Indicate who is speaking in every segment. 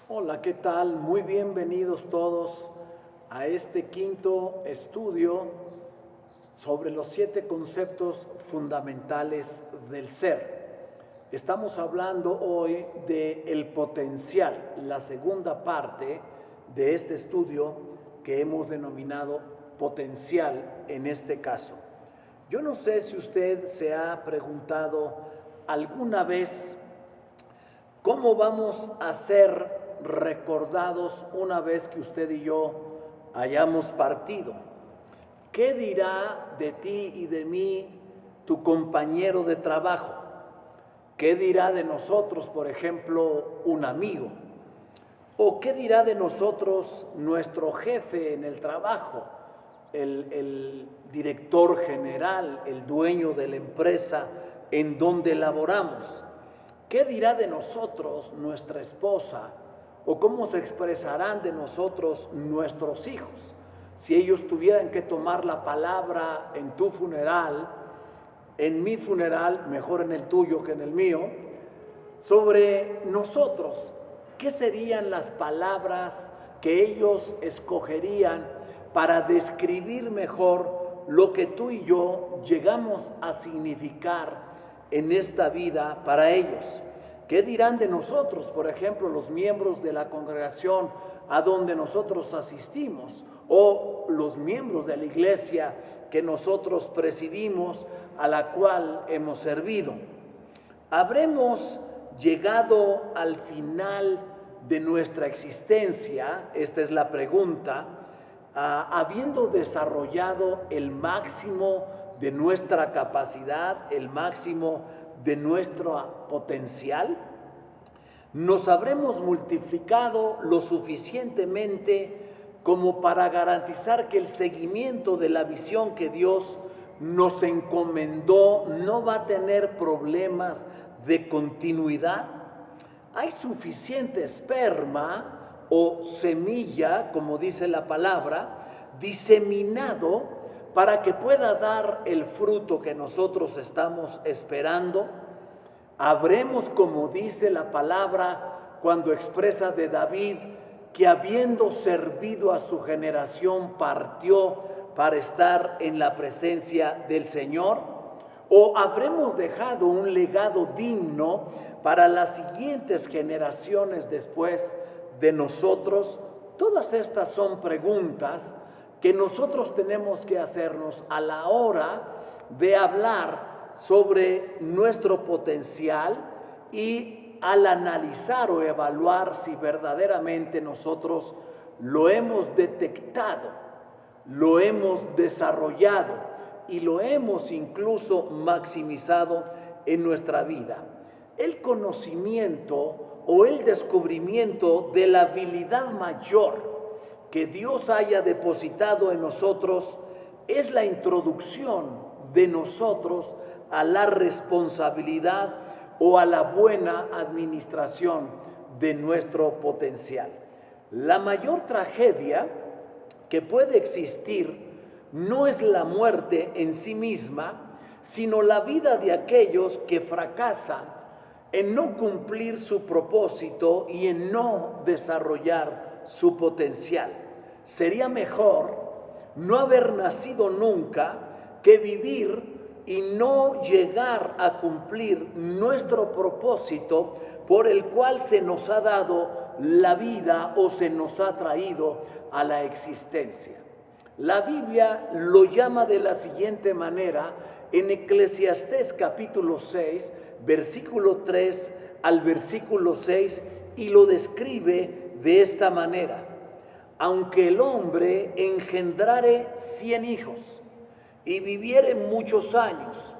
Speaker 1: Hola, ¿qué tal? Muy bienvenidos todos a este quinto estudio sobre los 7 conceptos fundamentales del ser. Estamos hablando hoy del potencial, la segunda parte de este estudio que hemos denominado potencial en este caso. Yo no sé si usted se ha preguntado alguna vez cómo vamos a ser recordados una vez que usted y yo hayamos partido. ¿Qué dirá de ti y de mí tu compañero de trabajo? ¿Qué dirá de nosotros, por ejemplo, un amigo? ¿O qué dirá de nosotros nuestro jefe en el trabajo, el director general, el dueño de la empresa en donde laboramos? ¿Qué dirá de nosotros nuestra esposa? ¿O cómo se expresarán de nosotros nuestros hijos? Si ellos tuvieran que tomar la palabra en tu funeral, en mi funeral, mejor en el tuyo que en el mío, sobre nosotros, ¿qué serían las palabras que ellos escogerían para describir mejor lo que tú y yo llegamos a significar en esta vida para ellos? ¿Qué dirán de nosotros, por ejemplo, los miembros de la congregación a donde nosotros asistimos o los miembros de la iglesia que nosotros presidimos, a la cual hemos servido? ¿Habremos llegado al final de nuestra existencia? Esta es la pregunta. Habiendo desarrollado el máximo de nuestra capacidad, el máximo de nuestro potencial, nos habremos multiplicado lo suficientemente como para garantizar que el seguimiento de la visión que Dios nos encomendó no va a tener problemas de continuidad. Hay suficiente esperma o semilla, como dice la palabra, diseminado para que pueda dar el fruto que nosotros estamos esperando. Habremos, como dice la palabra cuando expresa de David, que habiendo servido a su generación partió para estar en la presencia del Señor, o habremos dejado un legado digno para las siguientes generaciones después de nosotros. Todas estas son preguntas que nosotros tenemos que hacernos a la hora de hablar sobre nuestro potencial y al analizar o evaluar si verdaderamente nosotros lo hemos detectado, lo hemos desarrollado y lo hemos incluso maximizado en nuestra vida. El conocimiento o el descubrimiento de la habilidad mayor que Dios haya depositado en nosotros es la introducción de nosotros a la responsabilidad o a la buena administración de nuestro potencial. La mayor tragedia que puede existir no es la muerte en sí misma, sino la vida de aquellos que fracasan en no cumplir su propósito y en no desarrollar su potencial. Sería mejor no haber nacido nunca que vivir y no llegar a cumplir nuestro propósito por el cual se nos ha dado la vida o se nos ha traído a la existencia. La Biblia lo llama de la siguiente manera en Eclesiastés capítulo 6, versículo 3 al versículo 6, y lo describe de esta manera: aunque el hombre engendrare 100 hijos y viviere muchos años,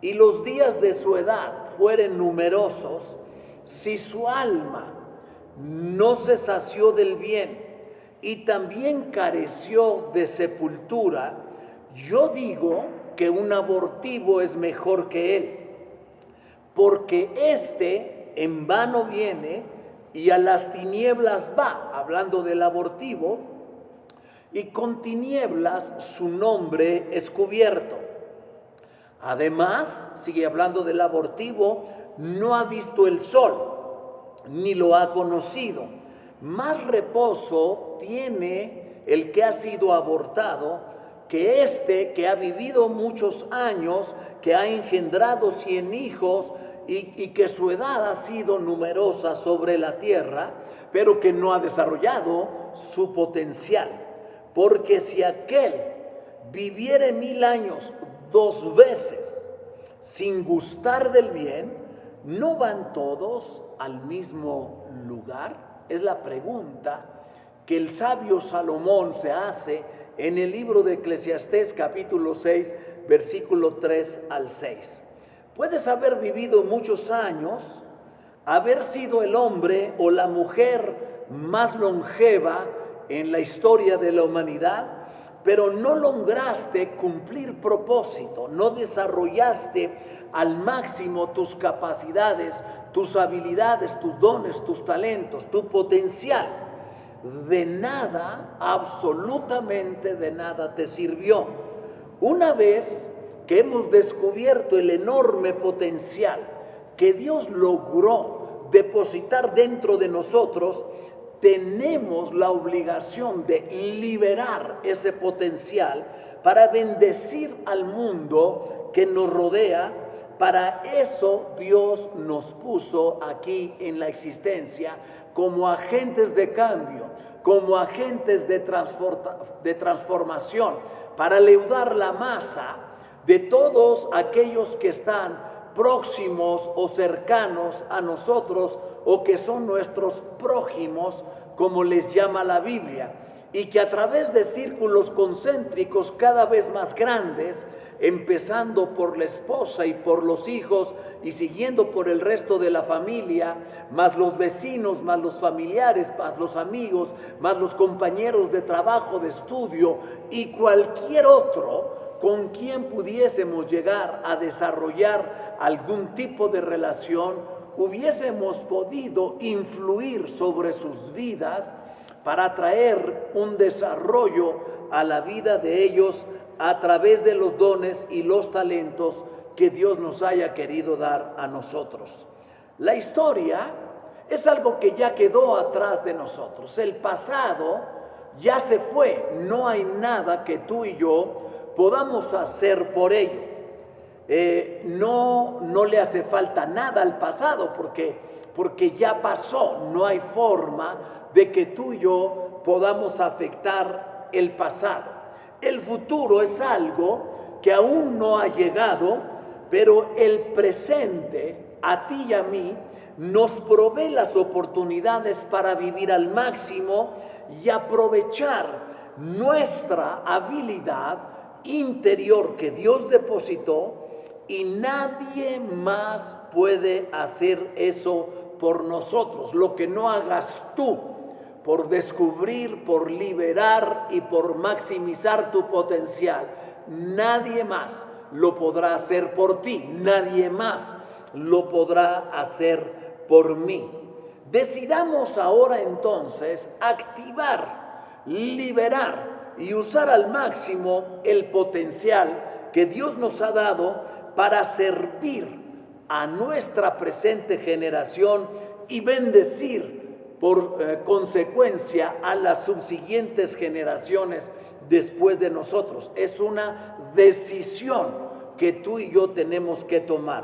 Speaker 1: y los días de su edad fueren numerosos, si su alma no se sació del bien y también careció de sepultura, yo digo que un abortivo es mejor que él, porque éste en vano viene y a las tinieblas va, hablando del abortivo, y con tinieblas su nombre es cubierto. Además, sigue hablando del abortivo, no ha visto el sol, ni lo ha conocido, más reposo tiene el que ha sido abortado que este que ha vivido muchos años, que ha engendrado 100 hijos y que su edad ha sido numerosa sobre la tierra, pero que no ha desarrollado su potencial. Porque si aquel viviere 1000 años 2 veces sin gustar del bien, ¿no van todos al mismo lugar? Es la pregunta que el sabio Salomón se hace en el libro de Eclesiastés capítulo 6, versículo 3 al 6. Puedes haber vivido muchos años, haber sido el hombre o la mujer más longeva en la historia de la humanidad, pero no lograste cumplir propósito, no desarrollaste al máximo tus capacidades, tus habilidades, tus dones, tus talentos, tu potencial. De nada, absolutamente de nada te sirvió. Una vez que hemos descubierto el enorme potencial que Dios logró depositar dentro de nosotros, tenemos la obligación de liberar ese potencial para bendecir al mundo que nos rodea. Para eso Dios nos puso aquí en la existencia como agentes de cambio, como agentes de transformación, para leudar la masa de todos aquellos que están próximos o cercanos a nosotros o que son nuestros prójimos, como les llama la Biblia, y que a través de círculos concéntricos cada vez más grandes, empezando por la esposa y por los hijos y siguiendo por el resto de la familia, más los vecinos, más los familiares, más los amigos, más los compañeros de trabajo, de estudio y cualquier otro con quien pudiésemos llegar a desarrollar algún tipo de relación, hubiésemos podido influir sobre sus vidas para traer un desarrollo a la vida de ellos a través de los dones y los talentos que Dios nos haya querido dar a nosotros. La historia es algo que ya quedó atrás de nosotros. El pasado ya se fue. No hay nada que tú y yo podamos hacer por ello. No le hace falta nada al pasado porque ya pasó. No hay forma de que tú y yo podamos afectar el pasado. El futuro es algo que aún no ha llegado, pero el presente, a ti y a mí, nos provee las oportunidades para vivir al máximo y aprovechar nuestra habilidad interior que Dios depositó, y nadie más puede hacer eso por nosotros. Lo que no hagas tú por descubrir, por liberar y por maximizar tu potencial, nadie más lo podrá hacer por ti, nadie más lo podrá hacer por mí. Decidamos ahora entonces activar, liberar y usar al máximo el potencial que Dios nos ha dado para servir a nuestra presente generación y bendecir por consecuencia a las subsiguientes generaciones después de nosotros. Es una decisión que tú y yo tenemos que tomar.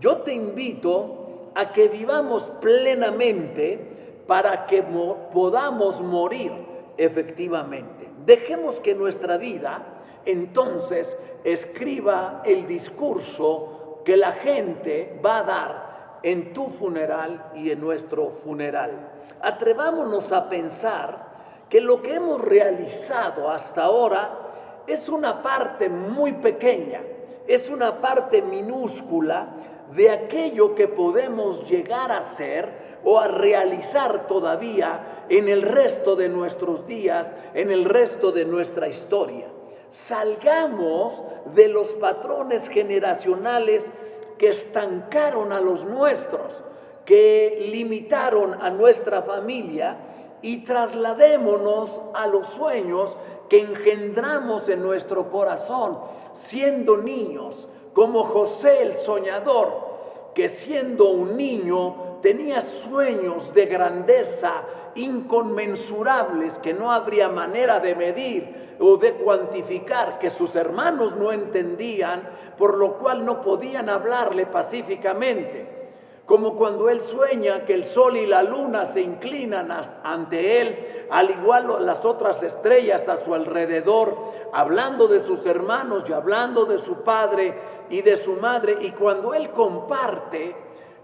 Speaker 1: Yo te invito a que vivamos plenamente para que podamos morir efectivamente. Dejemos que nuestra vida entonces escriba el discurso que la gente va a dar en tu funeral y en nuestro funeral. Atrevámonos a pensar que lo que hemos realizado hasta ahora es una parte muy pequeña, es una parte minúscula de aquello que podemos llegar a ser o a realizar todavía en el resto de nuestros días, en el resto de nuestra historia. Salgamos de los patrones generacionales que estancaron a los nuestros, que limitaron a nuestra familia, y trasladémonos a los sueños que engendramos en nuestro corazón siendo niños, como José el soñador, que siendo un niño tenía sueños de grandeza inconmensurables que no habría manera de medir o de cuantificar, que sus hermanos no entendían, por lo cual no podían hablarle pacíficamente. Como cuando él sueña que el sol y la luna se inclinan ante él, al igual las otras estrellas a su alrededor, hablando de sus hermanos y hablando de su padre y de su madre. Y cuando él comparte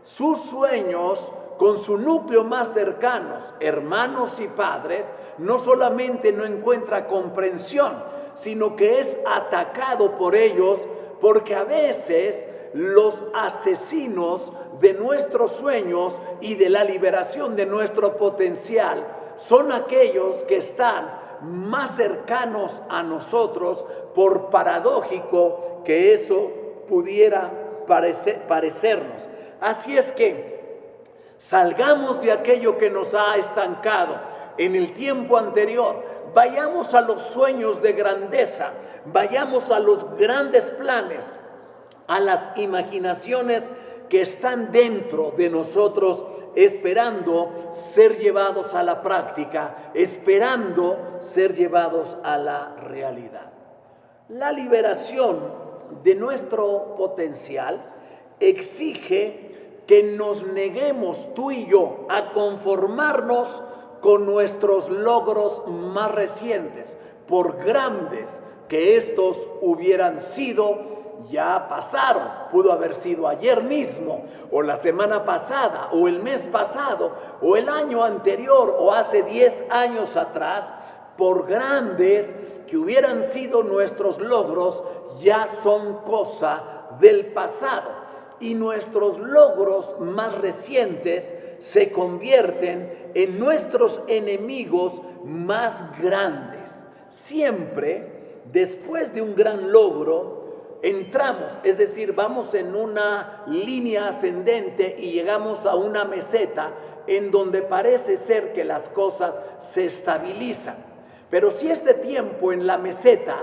Speaker 1: sus sueños con su núcleo más cercanos, hermanos y padres, no solamente no encuentra comprensión, sino que es atacado por ellos, porque a veces los asesinos de nuestros sueños y de la liberación de nuestro potencial son aquellos que están más cercanos a nosotros, por paradójico que eso pudiera parecernos. Así es que salgamos de aquello que nos ha estancado en el tiempo anterior, vayamos a los sueños de grandeza, vayamos a los grandes planes, a las imaginaciones que están dentro de nosotros, esperando ser llevados a la práctica, esperando ser llevados a la realidad. La liberación de nuestro potencial exige que nos neguemos tú y yo a conformarnos con nuestros logros más recientes, por grandes que estos hubieran sido. Ya pasaron, pudo haber sido ayer mismo, o la semana pasada, o el mes pasado, o el año anterior, o hace 10 años atrás. Por grandes que hubieran sido nuestros logros, ya son cosa del pasado. Y nuestros logros más recientes se convierten en nuestros enemigos más grandes. Siempre, después de un gran logro, entramos, es decir, vamos en una línea ascendente y llegamos a una meseta en donde parece ser que las cosas se estabilizan. Pero si este tiempo en la meseta,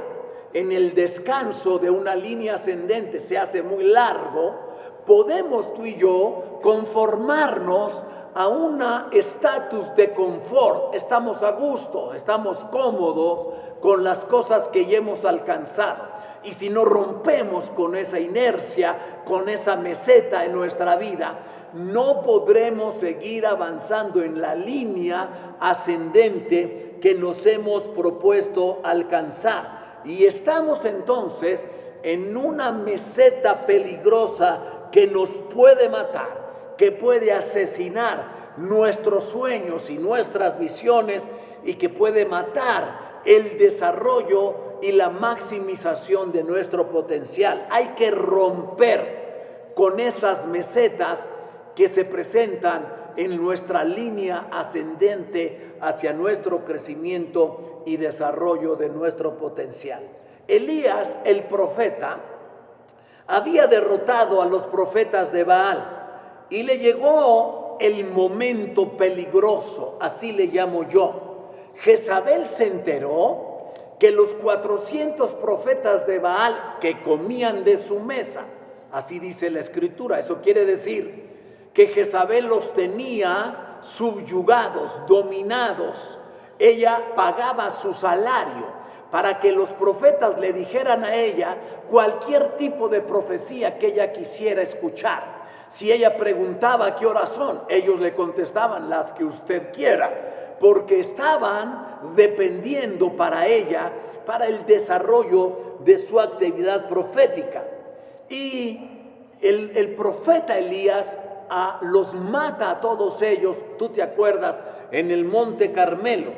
Speaker 1: en el descanso de una línea ascendente, se hace muy largo, podemos tú y yo conformarnos a un estatus de confort. Estamos a gusto, estamos cómodos con las cosas que ya hemos alcanzado. Y si no rompemos con esa inercia, con esa meseta en nuestra vida, no podremos seguir avanzando en la línea ascendente que nos hemos propuesto alcanzar. Y estamos entonces en una meseta peligrosa que nos puede matar, que puede asesinar nuestros sueños y nuestras visiones, y que puede matar el desarrollo y la maximización de nuestro potencial. Hay que romper con esas mesetas que se presentan en nuestra línea ascendente hacia nuestro crecimiento y desarrollo de nuestro potencial. Elías, el profeta, había derrotado a los profetas de Baal y le llegó el momento peligroso, así le llamo yo. Jezabel se enteró que los 400 profetas de Baal que comían de su mesa, así dice la escritura, eso quiere decir que Jezabel los tenía subyugados, dominados. Ella pagaba su salario para que los profetas le dijeran a ella cualquier tipo de profecía que ella quisiera escuchar. Si ella preguntaba qué horas son, ellos le contestaban las que usted quiera, porque estaban dependiendo para ella, para el desarrollo de su actividad profética. Y el profeta Elías los mata a todos ellos, tú te acuerdas, en el monte Carmelo.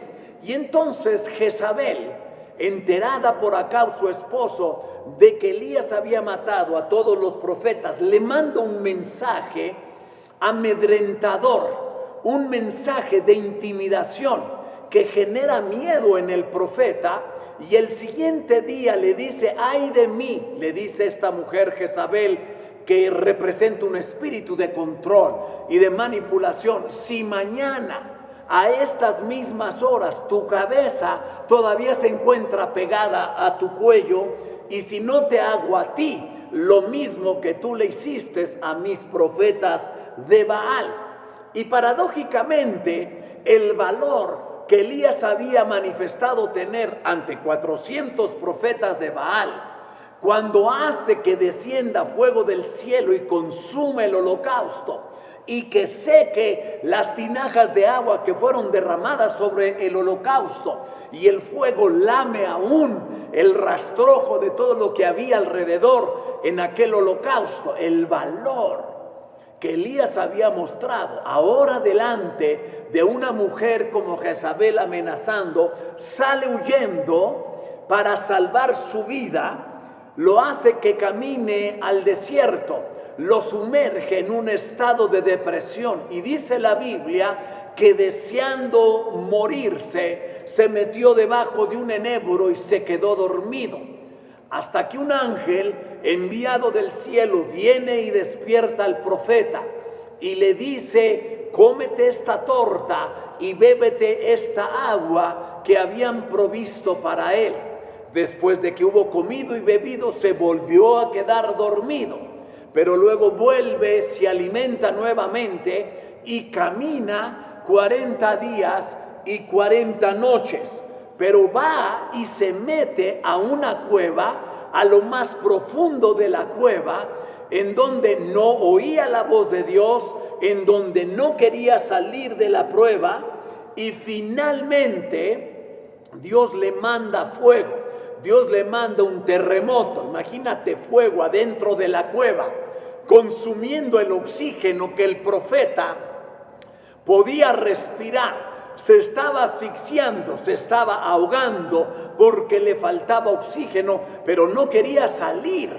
Speaker 1: Y entonces Jezabel, enterada por Acab, su esposo, de que Elías había matado a todos los profetas, le manda un mensaje amedrentador, un mensaje de intimidación que genera miedo en el profeta. Y el siguiente día le dice: ay de mí, le dice esta mujer Jezabel, que representa un espíritu de control y de manipulación, si mañana a estas mismas horas tu cabeza todavía se encuentra pegada a tu cuello, y si no te hago a ti lo mismo que tú le hiciste a mis profetas de Baal. Y paradójicamente el valor que Elías había manifestado tener ante 400 profetas de Baal, cuando hace que descienda fuego del cielo y consume el holocausto, y que seque las tinajas de agua que fueron derramadas sobre el holocausto, y el fuego lame aún el rastrojo de todo lo que había alrededor en aquel holocausto. El valor que Elías había mostrado ahora delante de una mujer como Jezabel amenazando, sale huyendo para salvar su vida, lo hace que camine al desierto, lo sumerge en un estado de depresión, y dice la Biblia que deseando morirse se metió debajo de un enebro y se quedó dormido, hasta que un ángel enviado del cielo viene y despierta al profeta y le dice: cómete esta torta y bébete esta agua que habían provisto para él. Después de que hubo comido y bebido, se volvió a quedar dormido, pero luego vuelve, se alimenta nuevamente y camina 40 días y 40 noches, pero va y se mete a una cueva, a lo más profundo de la cueva, en donde no oía la voz de Dios, en donde no quería salir de la prueba, y finalmente Dios le manda fuego. Dios le manda un terremoto. Imagínate, fuego adentro de la cueva, consumiendo el oxígeno que el profeta podía respirar. Se estaba asfixiando, se estaba ahogando porque le faltaba oxígeno, pero no quería salir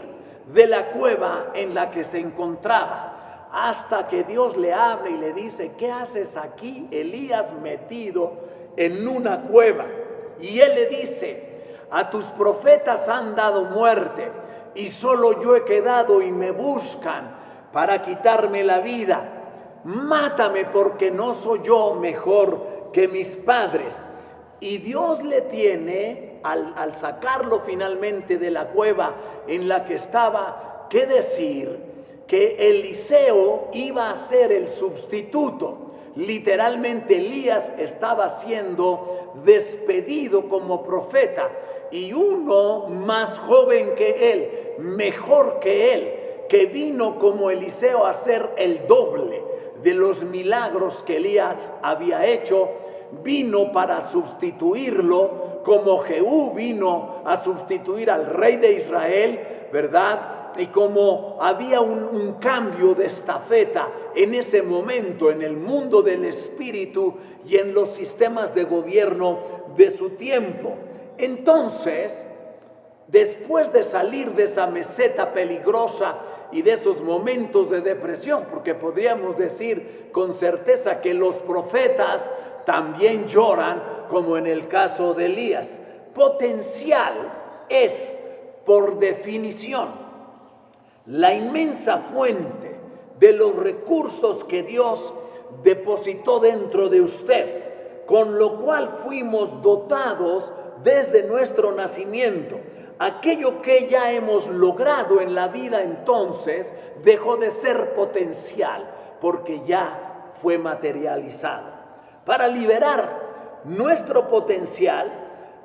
Speaker 1: de la cueva en la que se encontraba. Hasta que Dios le habla y le dice: ¿qué haces aquí, Elías, metido en una cueva? Y él le dice: a tus profetas han dado muerte y solo yo he quedado y me buscan para quitarme la vida. Mátame, porque no soy yo mejor que mis padres. Y Dios le tiene, al sacarlo finalmente de la cueva en la que estaba, que decir que Eliseo iba a ser el sustituto. Literalmente Elías estaba siendo despedido como profeta, y uno más joven que él, mejor que él, que vino como Eliseo a hacer el doble de los milagros que Elías había hecho, vino para sustituirlo, como Jehú vino a sustituir al rey de Israel, ¿verdad? Y como había un cambio de estafeta en ese momento en el mundo del espíritu y en los sistemas de gobierno de su tiempo. Entonces, después de salir de esa meseta peligrosa y de esos momentos de depresión, porque podríamos decir con certeza que los profetas también lloran, como en el caso de Elías. Potencial es, por definición, la inmensa fuente de los recursos que Dios depositó dentro de usted, con lo cual fuimos dotados desde nuestro nacimiento. Aquello que ya hemos logrado en la vida entonces dejó de ser potencial, porque ya fue materializado. Para liberar nuestro potencial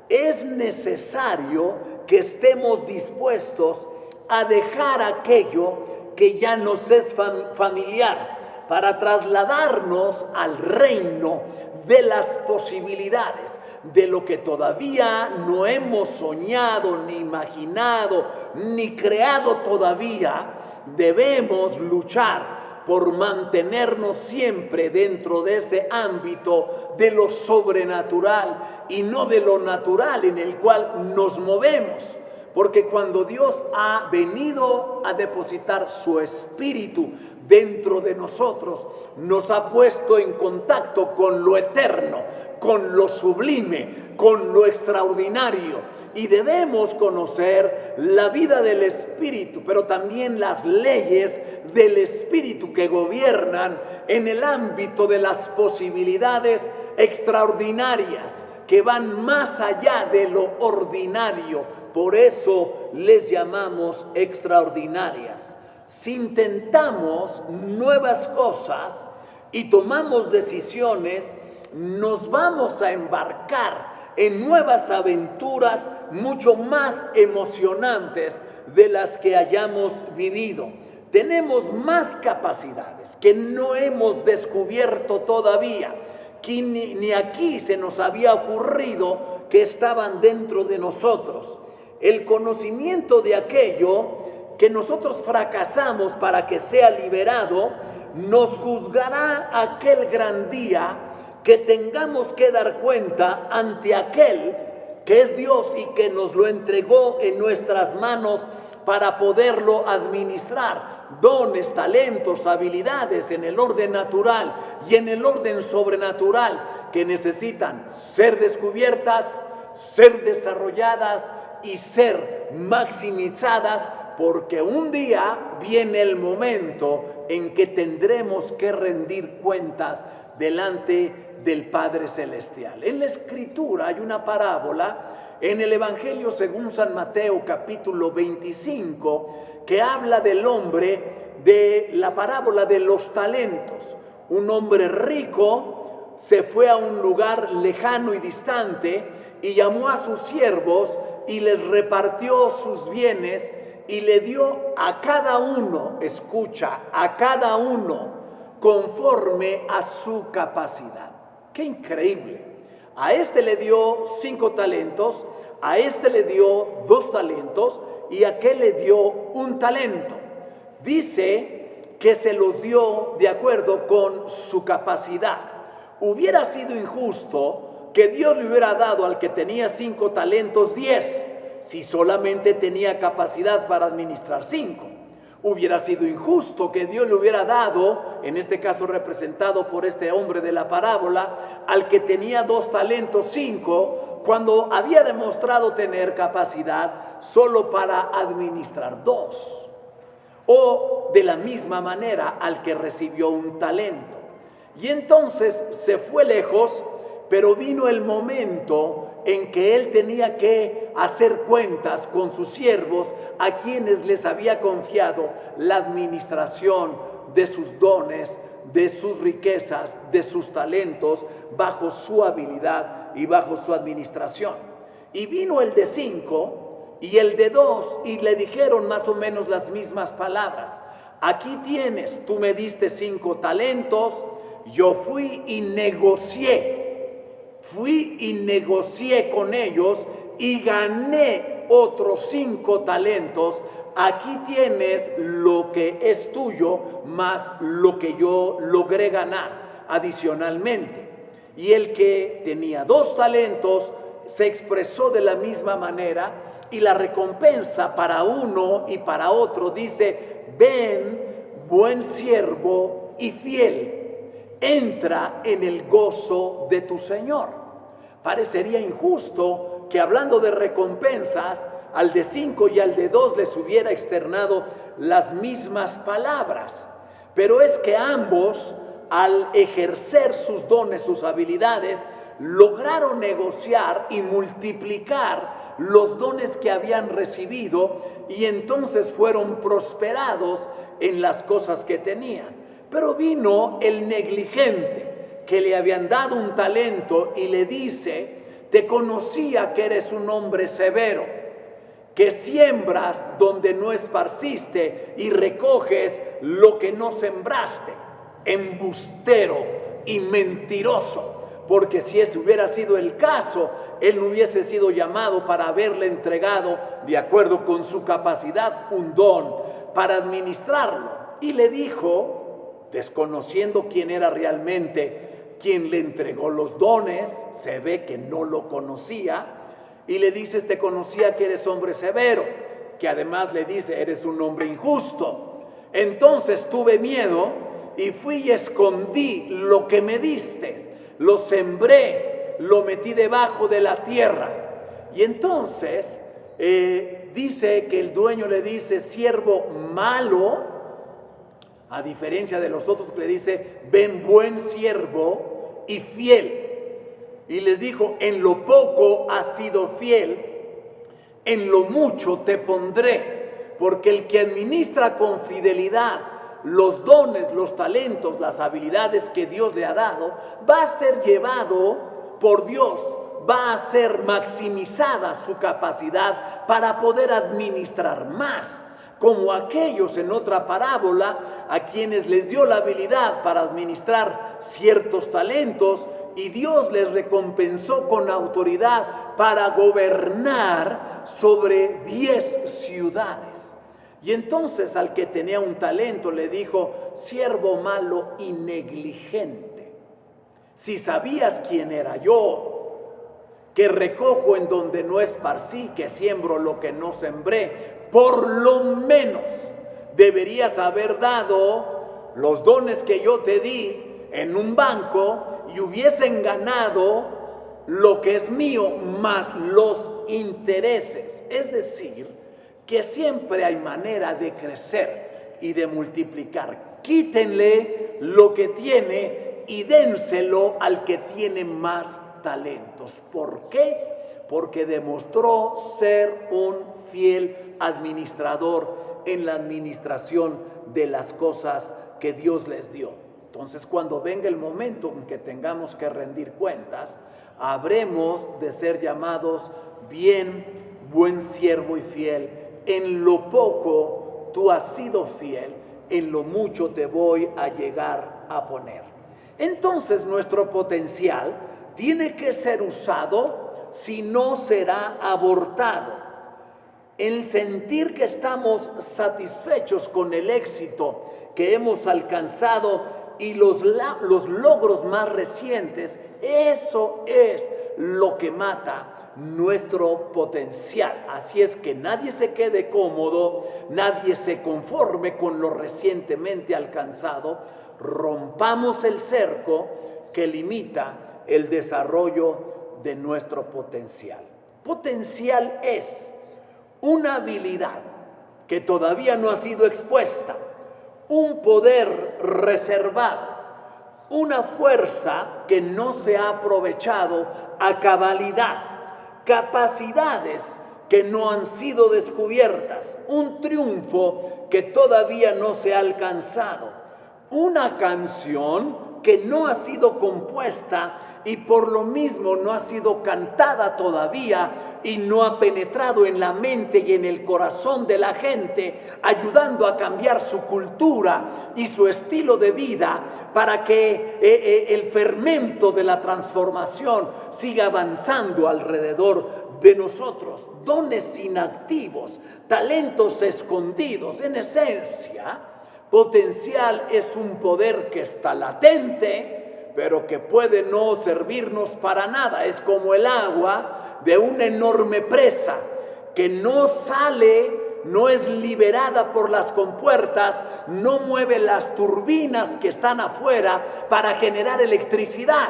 Speaker 1: es necesario que estemos dispuestos a dejar aquello que ya nos es familiar, para trasladarnos al reino de las posibilidades, de lo que todavía no hemos soñado, ni imaginado, ni creado todavía. Debemos luchar por mantenernos siempre dentro de ese ámbito de lo sobrenatural y no de lo natural en el cual nos movemos. Porque cuando Dios ha venido a depositar su espíritu dentro de nosotros, nos ha puesto en contacto con lo eterno, con lo sublime, con lo extraordinario. Y debemos conocer la vida del espíritu, pero también las leyes del espíritu que gobiernan en el ámbito de las posibilidades extraordinarias, que van más allá de lo ordinario. Por eso les llamamos extraordinarias. Si intentamos nuevas cosas y tomamos decisiones nos vamos a embarcar en nuevas aventuras mucho más emocionantes de las que hayamos vivido. Tenemos más capacidades que no hemos descubierto todavía, que ni aquí se nos había ocurrido que estaban dentro de nosotros. El conocimiento de aquello que nosotros fracasamos para que sea liberado, nos juzgará aquel gran día que tengamos que dar cuenta ante aquel que es Dios y que nos lo entregó en nuestras manos para poderlo administrar. Dones, talentos, habilidades en el orden natural y en el orden sobrenatural que necesitan ser descubiertas, ser desarrolladas y ser maximizadas, porque un día viene el momento en que tendremos que rendir cuentas delante del Padre Celestial. En la Escritura hay una parábola en el Evangelio según San Mateo capítulo 25 que habla del hombre, de la parábola de los talentos. Un hombre rico se fue a un lugar lejano y distante y llamó a sus siervos y les repartió sus bienes y le dio a cada uno, escucha, a cada uno conforme a su capacidad. ¡Qué increíble! A este le dio 5 talentos, a este le dio 2 talentos y a aquel le dio 1 talento. Dice que se los dio de acuerdo con su capacidad. Hubiera sido injusto que Dios le hubiera dado al que tenía 5 talentos 10, si solamente tenía capacidad para administrar 5. Hubiera sido injusto que Dios le hubiera dado, en este caso representado por este hombre de la parábola, al que tenía 2 talentos 5, cuando había demostrado tener capacidad solo para administrar 2. O de la misma manera al que recibió 1 talento. Y entonces se fue lejos, pero vino el momento en que él tenía que hacer cuentas con sus siervos, a quienes les había confiado la administración de sus dones, de sus riquezas, de sus talentos, bajo su habilidad y bajo su administración. Y vino el de 5 y el de 2 y le dijeron más o menos las mismas palabras. Aquí tienes, tú me diste 5 talentos, yo fui y negocié con ellos y gané otros 5 talentos. Aquí tienes lo que es tuyo más lo que yo logré ganar adicionalmente. Y el que tenía 2 talentos se expresó de la misma manera, y la recompensa para uno y para otro dice: ven, buen siervo y fiel, entra en el gozo de tu Señor. Parecería injusto que, hablando de recompensas, al de 5 y al de 2 les hubiera externado las mismas palabras, pero es que ambos, al ejercer sus dones, sus habilidades, lograron negociar y multiplicar los dones que habían recibido, y entonces fueron prosperados en las cosas que tenían. Pero vino el negligente, que le habían dado 1 talento, y le dice: te conocía que eres un hombre severo, que siembras donde no esparciste y recoges lo que no sembraste. Embustero y mentiroso. Porque si ese hubiera sido el caso, él no hubiese sido llamado para haberle entregado, de acuerdo con su capacidad, un don para administrarlo. Y le dijo, desconociendo quién era realmente quien le entregó los dones, se ve que no lo conocía, y le dice: te conocía que eres hombre severo, que además le dice: eres un hombre injusto. Entonces tuve miedo y fui y escondí lo que me diste. Lo sembré, lo metí debajo de la tierra. Y entonces dice que el dueño le dice: siervo malo, a diferencia de los otros que le dice: ven, buen siervo y fiel. Y les dijo: en lo poco has sido fiel, en lo mucho te pondré. Porque el que administra con fidelidad los dones, los talentos, las habilidades que Dios le ha dado, va a ser llevado por Dios, va a ser maximizada su capacidad para poder administrar más, como aquellos en otra parábola a quienes les dio la habilidad para administrar ciertos talentos y Dios les recompensó con autoridad para gobernar sobre 10 ciudades. Y entonces al que tenía un talento le dijo: siervo malo y negligente, si sabías quién era yo, que recojo en donde no esparcí, que siembro lo que no sembré, por lo menos deberías haber dado los dones que yo te di en un banco y hubiesen ganado lo que es mío más los intereses. Es decir, que siempre hay manera de crecer y de multiplicar. Quítenle lo que tiene y dénselo al que tiene más talentos. ¿Por qué? Porque demostró ser un fiel administrador en la administración de las cosas que Dios les dio. Entonces, cuando venga el momento en que tengamos que rendir cuentas, habremos de ser llamados: bien, buen siervo y fiel. En lo poco tú has sido fiel, en lo mucho te voy a llegar a poner. Entonces, nuestro potencial tiene que ser usado, si no será abortado. El sentir que estamos satisfechos con el éxito que hemos alcanzado y los logros más recientes, eso es lo que mata nuestro potencial. Así es que nadie se quede cómodo, nadie se conforme con lo recientemente alcanzado. Rompamos el cerco que limita el desarrollo de nuestro potencial. Potencial es una habilidad que todavía no ha sido expuesta, un poder reservado, una fuerza que no se ha aprovechado a cabalidad, capacidades que no han sido descubiertas, un triunfo que todavía no se ha alcanzado, una canción que no ha sido compuesta y por lo mismo no ha sido cantada todavía y no ha penetrado en la mente y en el corazón de la gente, ayudando a cambiar su cultura y su estilo de vida para que el fermento de la transformación siga avanzando alrededor de nosotros. Dones inactivos, talentos escondidos. En esencia, potencial es un poder que está latente, pero que puede no servirnos para nada. Es como el agua de una enorme presa que no sale, no es liberada por las compuertas, no mueve las turbinas que están afuera para generar electricidad,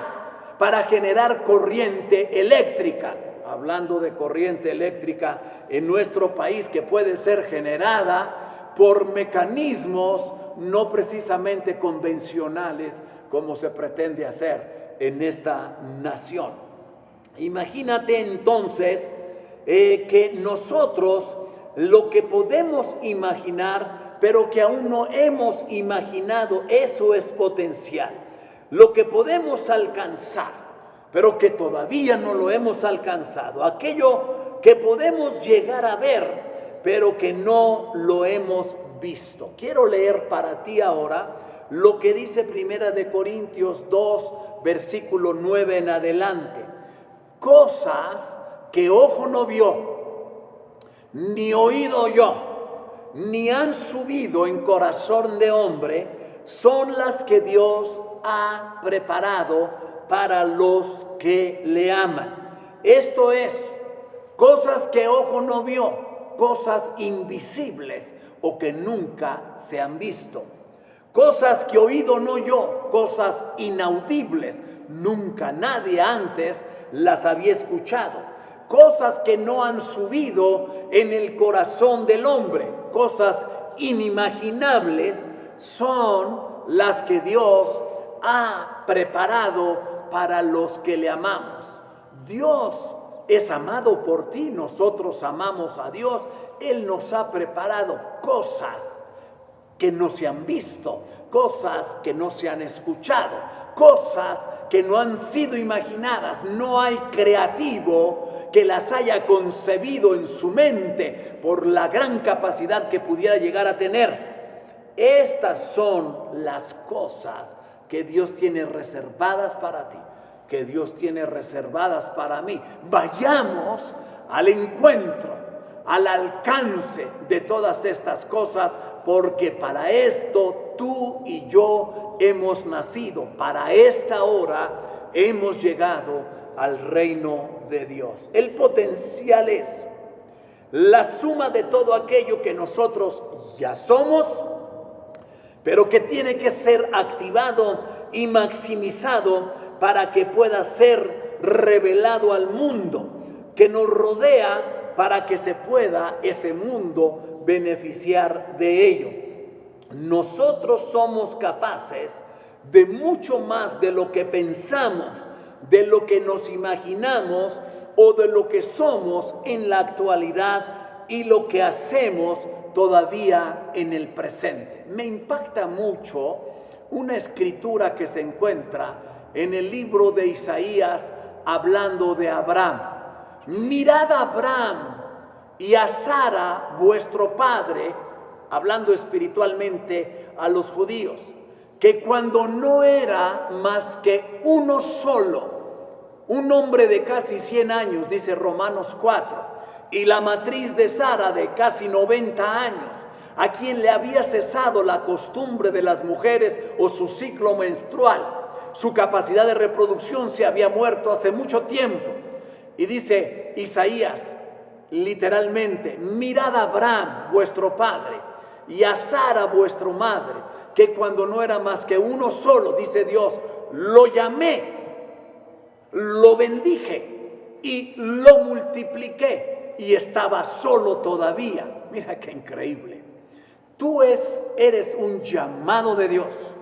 Speaker 1: para generar corriente eléctrica. Hablando de corriente eléctrica en nuestro país, que puede ser generada por mecanismos no precisamente convencionales como se pretende hacer en esta nación. Imagínate entonces que nosotros lo que podemos imaginar, pero que aún no hemos imaginado, eso es potencial. Lo que podemos alcanzar, pero que todavía no lo hemos alcanzado. Aquello que podemos llegar a ver, pero que no lo hemos visto. Quiero leer para ti ahora lo que dice Primera de Corintios 2, versículo 9 en adelante. Cosas que ojo no vio, ni oído oyó, ni han subido en corazón de hombre, son las que Dios ha preparado para los que le aman. Esto es, cosas que ojo no vio, cosas invisibles o que nunca se han visto, cosas que oído no oyó, cosas inaudibles, nunca nadie antes las había escuchado, cosas que no han subido en el corazón del hombre, cosas inimaginables, son las que Dios ha preparado para los que le amamos. Dios es amado por ti, nosotros amamos a Dios. Él nos ha preparado cosas que no se han visto, cosas que no se han escuchado, cosas que no han sido imaginadas. No hay creativo que las haya concebido en su mente por la gran capacidad que pudiera llegar a tener. Estas son las cosas que Dios tiene reservadas para ti, que Dios tiene reservadas para mí. Vayamos al encuentro, al alcance de todas estas cosas, porque para esto tú y yo hemos nacido, para esta hora hemos llegado al reino de Dios. El potencial es la suma de todo aquello que nosotros ya somos, pero que tiene que ser activado y maximizado para que pueda ser revelado al mundo que nos rodea, para que se pueda ese mundo beneficiar de ello. Nosotros somos capaces de mucho más de lo que pensamos, de lo que nos imaginamos o de lo que somos en la actualidad y lo que hacemos todavía en el presente. Me impacta mucho una escritura que se encuentra en el libro de Isaías, hablando de Abraham. Mirad a Abraham y a Sara, vuestro padre, hablando espiritualmente a los judíos, que cuando no era más que uno solo, un hombre de casi 100 años, dice Romanos 4, y la matriz de Sara de casi 90 años, a quien le había cesado la costumbre de las mujeres o su ciclo menstrual, su capacidad de reproducción se había muerto hace mucho tiempo. Y dice Isaías, literalmente, mirad a Abraham, vuestro padre, y a Sara, vuestra madre, que cuando no era más que uno solo, dice Dios, lo llamé, lo bendije y lo multipliqué, y estaba solo todavía. Mira qué increíble. Tú eres un llamado de Dios.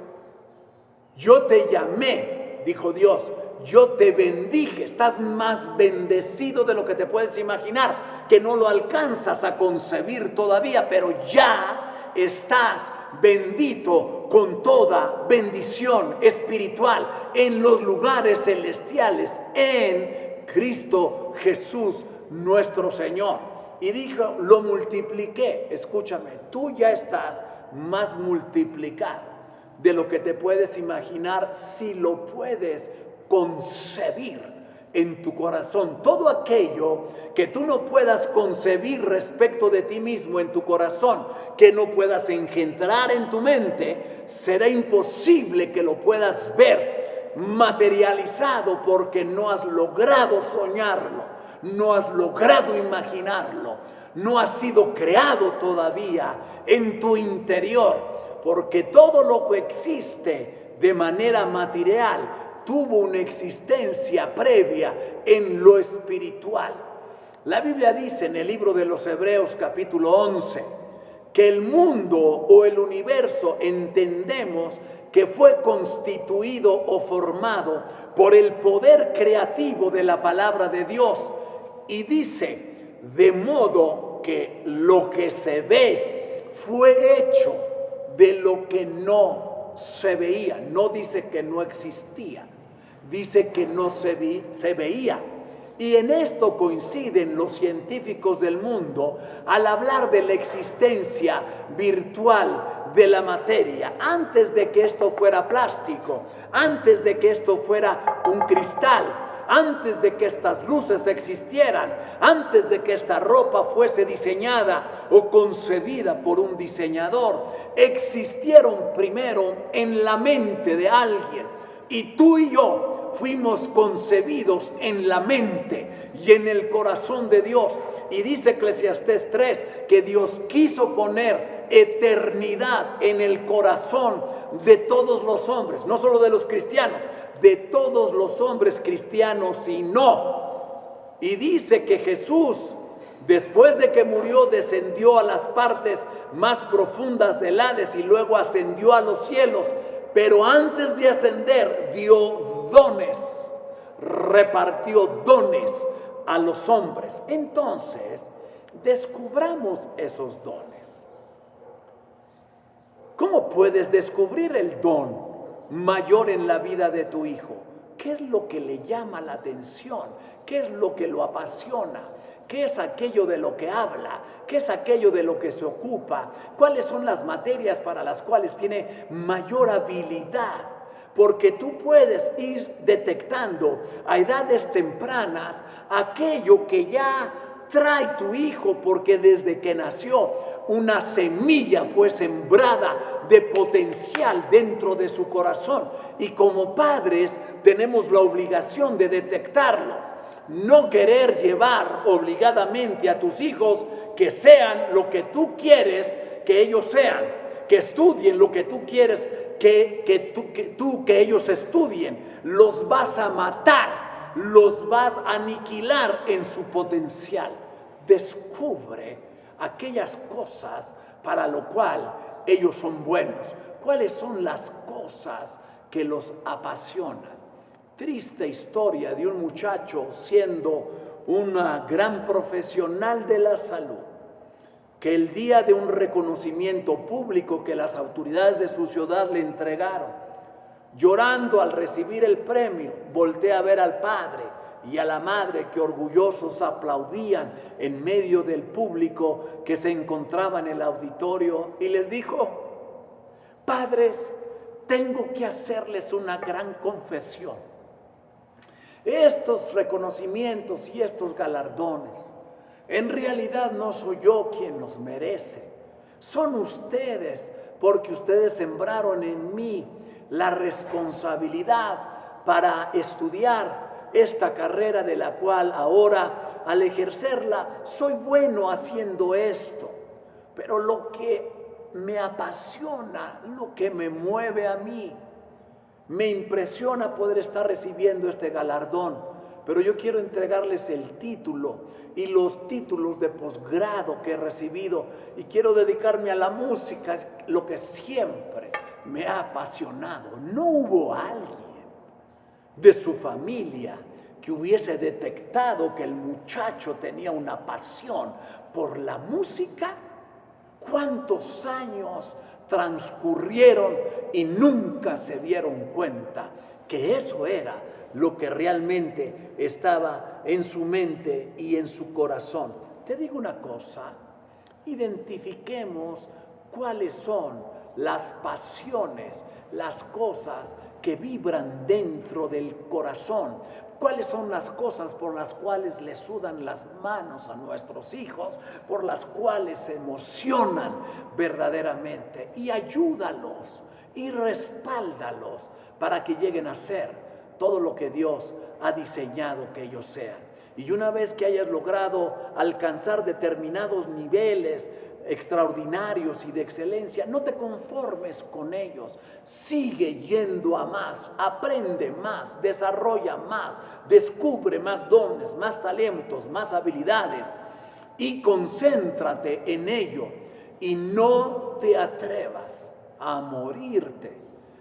Speaker 1: Yo te llamé, dijo Dios, yo te bendije. Estás más bendecido de lo que te puedes imaginar, que no lo alcanzas a concebir todavía, pero ya estás bendito con toda bendición espiritual en los lugares celestiales en Cristo Jesús nuestro Señor. Y dijo, lo multipliqué. Escúchame, tú ya estás más multiplicado de lo que te puedes imaginar, si lo puedes concebir en tu corazón. Todo aquello que tú no puedas concebir respecto de ti mismo en tu corazón, que no puedas engendrar en tu mente, será imposible que lo puedas ver materializado, porque no has logrado soñarlo, no has logrado imaginarlo, no ha sido creado todavía en tu interior. Porque todo lo que existe de manera material tuvo una existencia previa en lo espiritual. La Biblia dice en el libro de los Hebreos capítulo 11 que el mundo o el universo entendemos que fue constituido o formado por el poder creativo de la palabra de Dios. Y dice, de modo que lo que se ve fue hecho de lo que no se veía. No dice que no existía, dice que no se veía. Y en esto coinciden los científicos del mundo al hablar de la existencia virtual de la materia. Antes de que esto fuera plástico, antes de que esto fuera un cristal, antes de que estas luces existieran, antes de que esta ropa fuese diseñada o concebida por un diseñador, existieron primero en la mente de alguien. Y tú y yo fuimos concebidos en la mente y en el corazón de Dios. Y dice Eclesiastés 3 que Dios quiso poner eternidad en el corazón de todos los hombres, no solo de los cristianos, de todos los hombres cristianos y no. Y dice que Jesús, después de que murió, descendió a las partes más profundas del Hades y luego ascendió a los cielos. Pero antes de ascender dio dones, repartió dones a los hombres. Entonces, descubramos esos dones. ¿Cómo puedes descubrir el don mayor en la vida de tu hijo? ¿Qué es lo que le llama la atención? ¿Qué es lo que lo apasiona? ¿Qué es aquello de lo que habla? ¿Qué es aquello de lo que se ocupa? ¿Cuáles son las materias para las cuales tiene mayor habilidad? Porque tú puedes ir detectando a edades tempranas aquello que ya trae tu hijo, porque desde que nació una semilla fue sembrada de potencial dentro de su corazón, y como padres tenemos la obligación de detectarlo. No querer llevar obligadamente a tus hijos que sean lo que tú quieres que ellos sean, que estudien lo que tú quieres que ellos estudien. Los vas a matar, los vas a aniquilar en su potencial. Descubre aquellas cosas para lo cual ellos son buenos. ¿Cuáles son las cosas que los apasionan? Triste historia de un muchacho siendo una gran profesional de la salud, que el día de un reconocimiento público que las autoridades de su ciudad le entregaron, llorando al recibir el premio, voltea a ver al padre y a la madre que orgullosos aplaudían en medio del público que se encontraba en el auditorio, y les dijo: padres, tengo que hacerles una gran confesión. Estos reconocimientos y estos galardones, en realidad no soy yo quien los merece. Son ustedes, porque ustedes sembraron en mí la responsabilidad para estudiar esta carrera, de la cual ahora, al ejercerla, soy bueno haciendo esto. Pero lo que me apasiona, lo que me mueve a mí, me impresiona poder estar recibiendo este galardón, pero yo quiero entregarles el título y los títulos de posgrado que he recibido, y quiero dedicarme a la música, es lo que siempre me ha apasionado. No hubo alguien de su familia que hubiese detectado que el muchacho tenía una pasión por la música. ¿Cuántos años transcurrieron y nunca se dieron cuenta que eso era lo que realmente estaba en su mente y en su corazón? Te digo una cosa: identifiquemos cuáles son las pasiones, las cosas que vibran dentro del corazón. ¿Cuáles son las cosas por las cuales le sudan las manos a nuestros hijos, por las cuales se emocionan verdaderamente? Y ayúdalos y respáldalos para que lleguen a ser todo lo que Dios ha diseñado que ellos sean. Y una vez que hayas logrado alcanzar determinados niveles extraordinarios y de excelencia, no te conformes con ellos. Sigue yendo a más, aprende más, desarrolla más, descubre más dones, más talentos, más habilidades, y concéntrate en ello. Y no te atrevas a morirte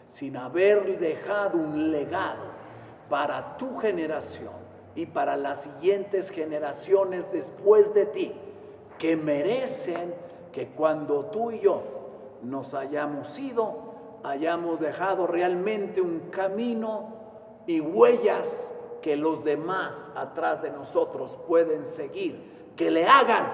Speaker 1: sin haber dejado un legado para tu generación y para las siguientes generaciones después de ti, que merecen que cuando tú y yo nos hayamos ido, hayamos dejado realmente un camino y huellas que los demás atrás de nosotros pueden seguir, que le hagan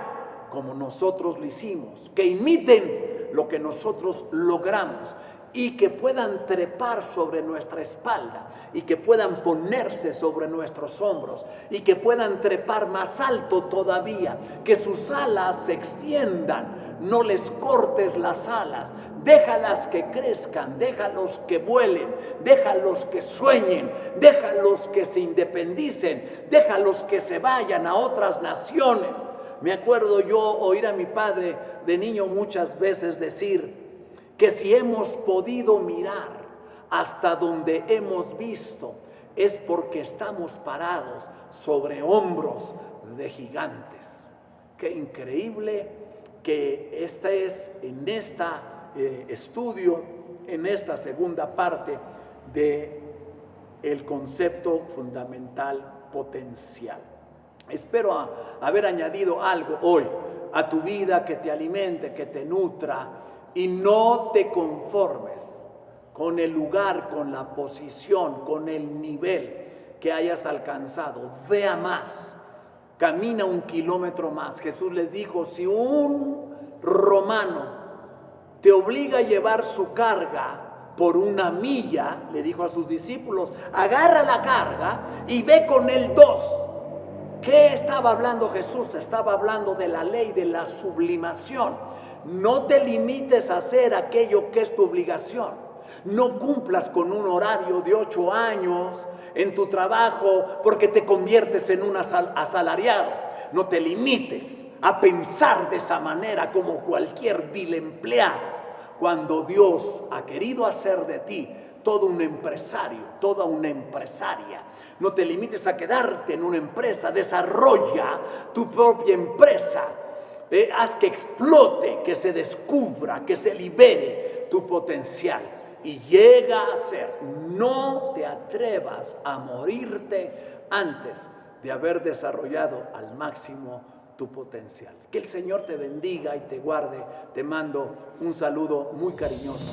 Speaker 1: como nosotros lo hicimos, que imiten lo que nosotros logramos, y que puedan trepar sobre nuestra espalda, y que puedan ponerse sobre nuestros hombros, y que puedan trepar más alto todavía, que sus alas se extiendan. No les cortes las alas, déjalas que crezcan, déjalos que vuelen, déjalos que sueñen, déjalos que se independicen, déjalos que se vayan a otras naciones. Me acuerdo yo oír a mi padre de niño muchas veces decir que si hemos podido mirar hasta donde hemos visto, es porque estamos parados sobre hombros de gigantes. Qué increíble que en este estudio, en esta segunda parte del concepto fundamental potencial. Espero haber añadido algo hoy a tu vida, que te alimente, que te nutra, Y no te conformes con el lugar, con la posición, con el nivel que hayas alcanzado. Vea más, camina 1 kilómetro más. Jesús les dijo, si un romano te obliga a llevar su carga por 1 milla, le dijo a sus discípulos, agarra la carga y ve con él 2. ¿Qué estaba hablando Jesús? Estaba hablando de la ley de la sublimación. No te limites a hacer aquello que es tu obligación. No cumplas con un horario de 8 años en tu trabajo porque te conviertes en un asalariado. No te limites a pensar de esa manera como cualquier vil empleado, cuando Dios ha querido hacer de ti todo un empresario, toda una empresaria. No te limites a quedarte en una empresa, desarrolla tu propia empresa. Haz que explote, que se descubra, que se libere tu potencial y llega a ser. No te atrevas a morirte antes de haber desarrollado al máximo tu potencial. Que el Señor te bendiga y te guarde. Te mando un saludo muy cariñoso.